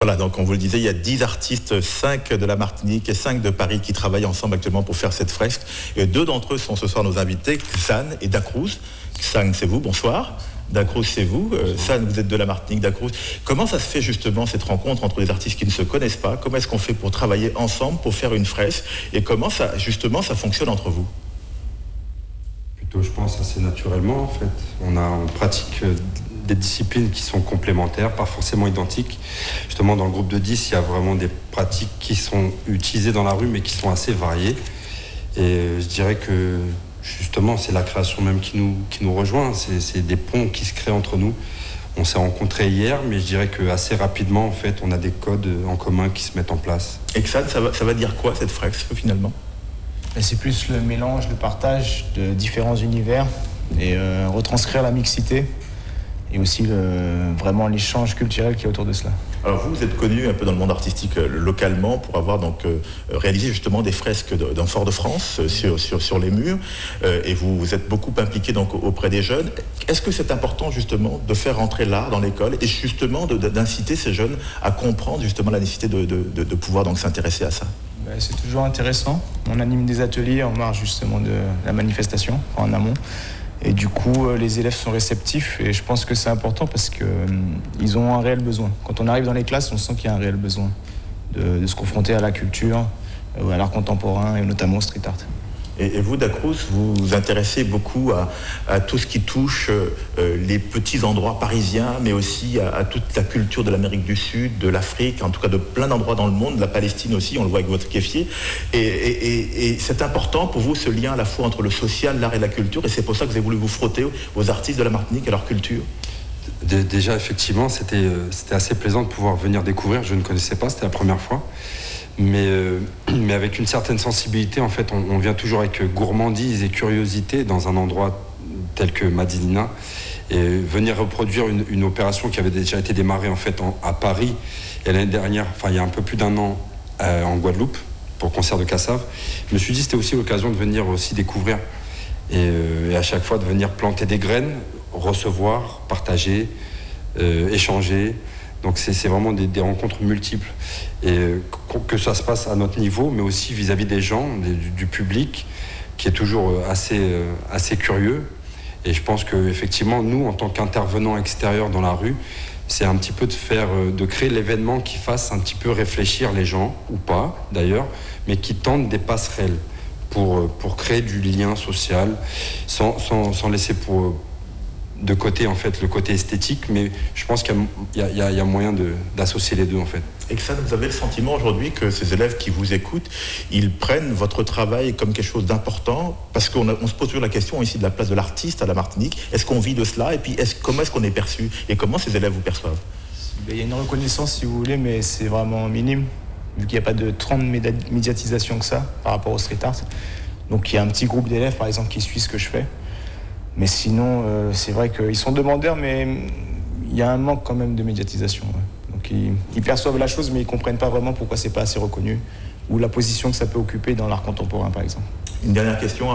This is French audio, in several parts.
Voilà, donc on vous le disait, il y a 10 artistes, 5 de la Martinique et 5 de Paris qui travaillent ensemble actuellement pour faire cette fresque. Et 2 d'entre eux sont ce soir nos invités, Xan et Dacruz. Xan, c'est vous, bonsoir. Dacruz, c'est vous. Xan, vous êtes de la Martinique, Dacruz. Comment ça se fait justement cette rencontre entre des artistes qui ne se connaissent pas? Comment est-ce qu'on fait pour travailler ensemble, pour faire une fresque? Et comment ça, justement, ça fonctionne entre vous? Plutôt, je pense, assez naturellement en fait. On pratique des disciplines qui sont complémentaires, pas forcément identiques. Justement, dans le groupe de 10, il y a vraiment des pratiques qui sont utilisées dans la rue, mais qui sont assez variées. Et je dirais que, justement, c'est la création même qui nous rejoint. C'est des ponts qui se créent entre nous. On s'est rencontrés hier, mais je dirais qu'assez rapidement, en fait, on a des codes en commun qui se mettent en place. Et Xan, ça va dire quoi, cette fresque, finalement? C'est plus le mélange, le partage de différents univers et retranscrire la mixité et aussi vraiment l'échange culturel qui est autour de cela. Alors vous êtes connu un peu dans le monde artistique localement pour avoir donc réalisé justement des fresques dans Fort-de-France sur les murs et vous êtes beaucoup impliqué donc auprès des jeunes. Est-ce que c'est important justement de faire rentrer l'art dans l'école et justement d'inciter ces jeunes à comprendre justement la nécessité de pouvoir donc s'intéresser à ça? C'est toujours intéressant. On anime des ateliers en marge justement de la manifestation, en amont. Et du coup, les élèves sont réceptifs et je pense que c'est important parce qu'ils ont un réel besoin. Quand on arrive dans les classes, on sent qu'il y a un réel besoin de se confronter à la culture, à l'art contemporain et notamment au street art. Et vous, Dacruz, vous vous intéressez beaucoup à tout ce qui touche les petits endroits parisiens, mais aussi à toute la culture de l'Amérique du Sud, de l'Afrique, en tout cas de plein d'endroits dans le monde, de la Palestine aussi, on le voit avec votre kéfier. Et c'est important pour vous, ce lien à la fois entre le social, l'art et la culture, et c'est pour ça que vous avez voulu vous frotter aux artistes de la Martinique et leur culture. Déjà, effectivement, c'était assez plaisant de pouvoir venir découvrir. Je ne connaissais pas, c'était la première fois. Mais avec une certaine sensibilité, en fait, on vient toujours avec gourmandise et curiosité dans un endroit tel que Madinina et venir reproduire une opération qui avait déjà été démarrée en fait à Paris et l'année dernière, enfin il y a un peu plus d'un an en Guadeloupe pour le concert de Cassave. Je me suis dit c'était aussi l'occasion de venir aussi découvrir et à chaque fois de venir planter des graines, recevoir, partager, échanger. Donc c'est vraiment des rencontres multiples et que ça se passe à notre niveau, mais aussi vis-à-vis des gens, du public, qui est toujours assez curieux. Et je pense qu'effectivement, nous, en tant qu'intervenants extérieurs dans la rue, c'est un petit peu de créer l'événement qui fasse un petit peu réfléchir les gens, ou pas d'ailleurs, mais qui tente des passerelles pour créer du lien social, sans laisser de côté en fait le côté esthétique, mais je pense qu'il y a moyen d'associer les deux en fait. Et que ça, vous avez le sentiment aujourd'hui que ces élèves qui vous écoutent, ils prennent votre travail comme quelque chose d'important, parce qu'on se pose toujours la question ici de la place de l'artiste à la Martinique. Est-ce qu'on vit de cela et puis comment est-ce qu'on est perçu et comment ces élèves vous perçoivent? Il y a une reconnaissance si vous voulez, mais c'est vraiment minime vu qu'il n'y a pas de tant de médiatisation que ça par rapport au street art. Donc il y a un petit groupe d'élèves par exemple qui suit ce que je fais. Mais sinon, c'est vrai qu'ils sont demandeurs, mais il y a un manque quand même de médiatisation. Ouais. Donc ils perçoivent la chose, mais ils ne comprennent pas vraiment pourquoi c'est pas assez reconnu, ou la position que ça peut occuper dans l'art contemporain, par exemple. Une dernière question,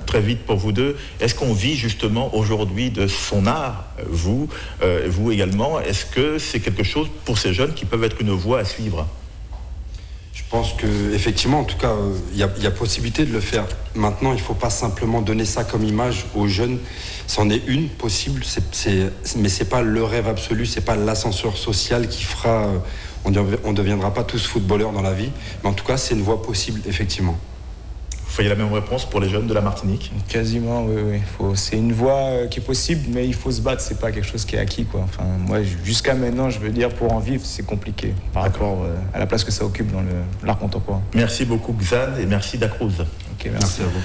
très vite pour vous deux. Est-ce qu'on vit justement aujourd'hui de son art, vous également? Est-ce que c'est quelque chose pour ces jeunes qui peuvent être une voie à suivre? Je pense qu'effectivement, en tout cas, il y a possibilité de le faire. Maintenant, il ne faut pas simplement donner ça comme image aux jeunes. C'en est une possible, mais ce n'est pas le rêve absolu, ce n'est pas l'ascenseur social qui fera... On ne deviendra pas tous footballeurs dans la vie, mais en tout cas, c'est une voie possible, effectivement. Vous voyez la même réponse pour les jeunes de la Martinique? Quasiment, oui. C'est une voie qui est possible, mais il faut se battre. C'est pas quelque chose qui est acquis, quoi. Enfin, moi, jusqu'à maintenant, je veux dire, pour en vivre, c'est compliqué par rapport à la place que ça occupe dans l'art contemporain. Merci beaucoup, Xan, et merci, Dacruz. Ok, merci à vous.